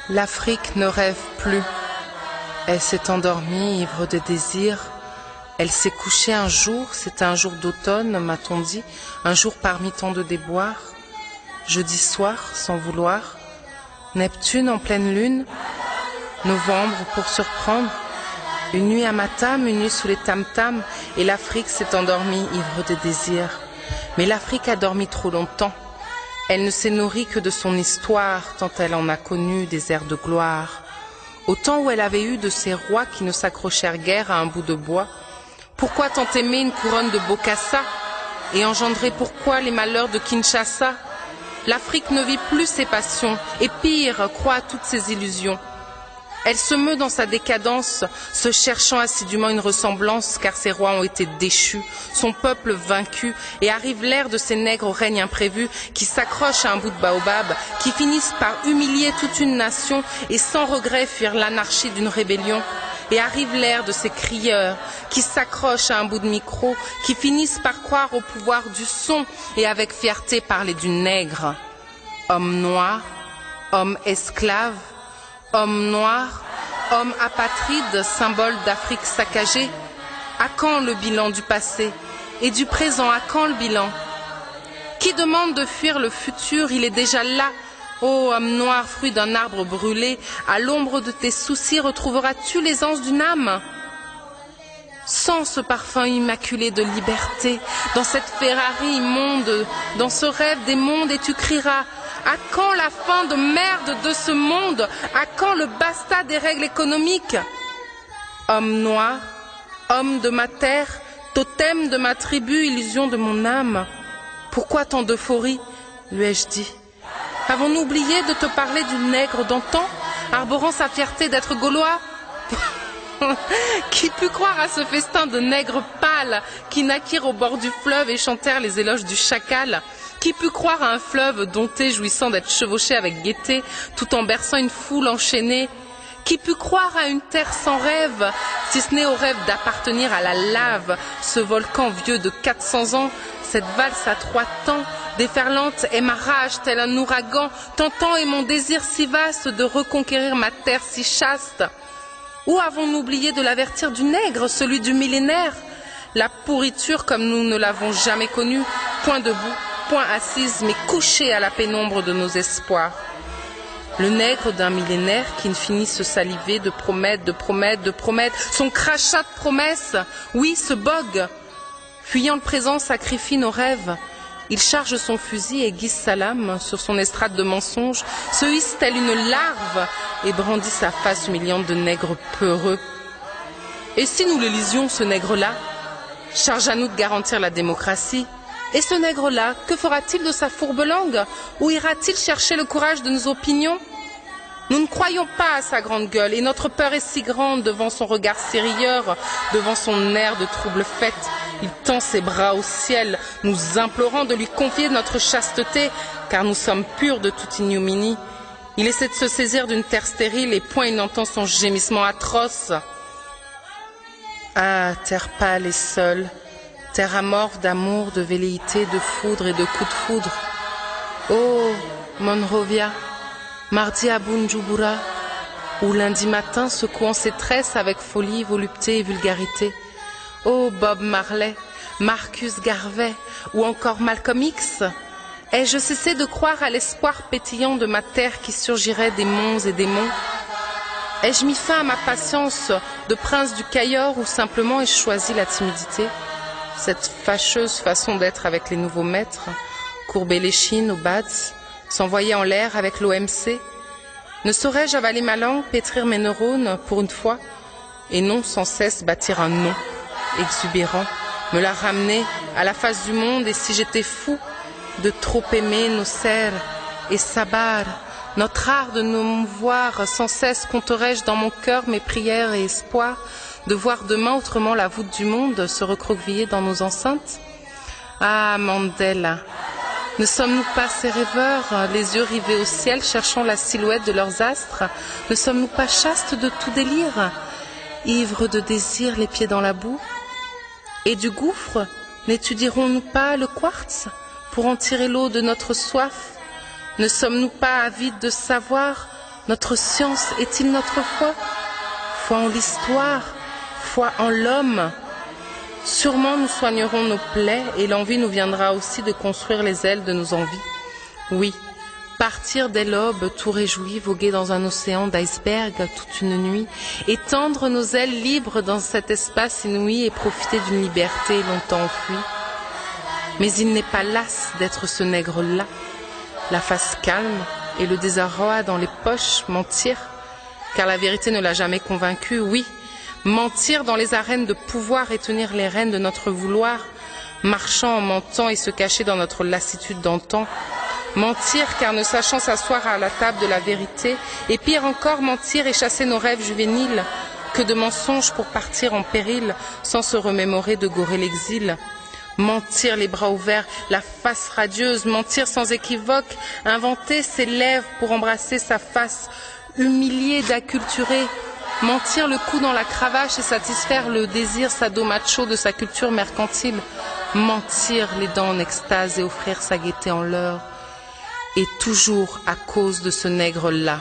L'Afrique ne rêve plus. Elle s'est endormie, ivre de désir. Elle s'est couchée un jour, c'était un jour d'automne, m'a-t-on dit, un jour parmi tant de déboires. Jeudi soir, sans vouloir, Neptune en pleine lune, novembre pour surprendre, une nuit à Matam, une nuit sous les tam-tams, et l'Afrique s'est endormie, ivre de désir. Mais l'Afrique a dormi trop longtemps. Elle ne s'est nourrie que de son histoire, tant elle en a connu des airs de gloire. Au temps où elle avait eu de ces rois qui ne s'accrochèrent guère à un bout de bois, pourquoi tant aimer une couronne de Bokassa et engendrer pourquoi les malheurs de Kinshasa? L'Afrique ne vit plus ses passions et pire, croit à toutes ses illusions. Elle se meut dans sa décadence, se cherchant assidûment une ressemblance, car ses rois ont été déchus, son peuple vaincu, et arrive l'ère de ces nègres au règne imprévu, qui s'accrochent à un bout de baobab, qui finissent par humilier toute une nation, et sans regret fuir l'anarchie d'une rébellion. Et arrive l'ère de ces crieurs, qui s'accrochent à un bout de micro, qui finissent par croire au pouvoir du son, et avec fierté parler du nègre. Homme noir, homme esclave, homme noir, homme apatride, symbole d'Afrique saccagée. À quand le bilan du passé? Et du présent, à quand le bilan? Qui demande de fuir le futur? Il est déjà là. Ô homme noir, fruit d'un arbre brûlé, à l'ombre de tes soucis retrouveras-tu l'aisance d'une âme? Sans ce parfum immaculé de liberté, dans cette Ferrari immonde, dans ce rêve des mondes, et tu crieras: à quand la fin de merde de ce monde? À quand le basta des règles économiques? Homme noir, homme de ma terre, totem de ma tribu, illusion de mon âme. Pourquoi tant d'euphorie? Lui ai-je dit. Avons-nous oublié de te parler du nègre d'antan, arborant sa fierté d'être gaulois? Qui put croire à ce festin de nègres pâles qui naquirent au bord du fleuve et chantèrent les éloges du chacal? Qui put croire à un fleuve dompté jouissant d'être chevauché avec gaieté tout en berçant une foule enchaînée? Qui put croire à une terre sans rêve, si ce n'est au rêve d'appartenir à la lave, ce volcan vieux de 400 ans, cette valse à 3 temps, déferlante est ma rage tel un ouragan, tentant est mon désir si vaste de reconquérir ma terre si chaste? Où avons-nous oublié de l'avertir du nègre, celui du millénaire? La pourriture comme nous ne l'avons jamais connue, point debout, point assise, mais couchée à la pénombre de nos espoirs. Le nègre d'un millénaire qui ne finit se saliver de promède, de promède, de promède, son crachat de promesses, oui, ce bogue, fuyant le présent, sacrifie nos rêves. Il charge son fusil et aiguise sa lame sur son estrade de mensonges, se hisse telle une larve et brandit sa face humiliante de nègre peureux. Et si nous l'élisions, ce nègre-là? Charge à nous de garantir la démocratie. Et ce nègre-là, que fera-t-il de sa fourbe langue? Où ira-t-il chercher le courage de nos opinions? Nous ne croyons pas à sa grande gueule, et notre peur est si grande devant son regard si rieur, devant son air de trouble fête. Il tend ses bras au ciel, nous implorant de lui confier notre chasteté, car nous sommes purs de toute ignominie. Il essaie de se saisir d'une terre stérile, et point il n'entend son gémissement atroce. Ah, terre pâle et seule, terre amorphe d'amour, de velléité, de foudre et de coups de foudre. Oh, Monrovia, mardi à Bunjumbura, ou lundi matin secouant ses tresses avec folie, volupté et vulgarité. Oh, Bob Marley, Marcus Garvey, ou encore Malcolm X. Ai-je cessé de croire à l'espoir pétillant de ma terre qui surgirait des monts et des monts? Ai-je mis fin à ma patience de prince du Cayor, ou simplement ai-je choisi la timidité? Cette fâcheuse façon d'être avec les nouveaux maîtres, courber l'échine au BADS, s'envoyer en l'air avec l'OMC. Ne saurais-je avaler ma langue, pétrir mes neurones pour une fois, et non sans cesse bâtir un nom exubérant, me la ramener à la face du monde? Et si j'étais fou de trop aimer nos serres et sabar, notre art de nous mouvoir, sans cesse compterais-je dans mon cœur mes prières et espoirs de voir demain autrement la voûte du monde se recroqueviller dans nos enceintes? Ah, Mandela, ne sommes-nous pas ces rêveurs, les yeux rivés au ciel, cherchant la silhouette de leurs astres? Ne sommes-nous pas chastes de tout délire, ivres de désir, les pieds dans la boue? Et du gouffre, n'étudierons-nous pas le quartz pour en tirer l'eau de notre soif? Ne sommes-nous pas avides de savoir Notre science est-il notre foi? Foi en l'histoire, foi en l'homme. Sûrement nous soignerons nos plaies et l'envie nous viendra aussi de construire les ailes de nos envies. Oui, partir dès l'aube, tout réjoui, voguer dans un océan d'icebergs toute une nuit, étendre nos ailes libres dans cet espace inouï et profiter d'une liberté longtemps enfouie. Mais il n'est pas las d'être ce nègre-là, la face calme et le désarroi dans les poches, mentir, car la vérité ne l'a jamais convaincu, oui, mentir dans les arènes de pouvoir et tenir les rênes de notre vouloir, marchant en mentant et se cacher dans notre lassitude d'antan, mentir car ne sachant s'asseoir à la table de la vérité, et pire encore mentir et chasser nos rêves juvéniles, que de mensonges pour partir en péril, sans se remémorer de gorer l'exil. Mentir les bras ouverts, la face radieuse, mentir sans équivoque, inventer ses lèvres pour embrasser sa face, humilier d'acculturer, mentir le cou dans la cravache et satisfaire le désir sadomacho de sa culture mercantile, mentir les dents en extase et offrir sa gaieté en leurre, et toujours à cause de ce nègre-là.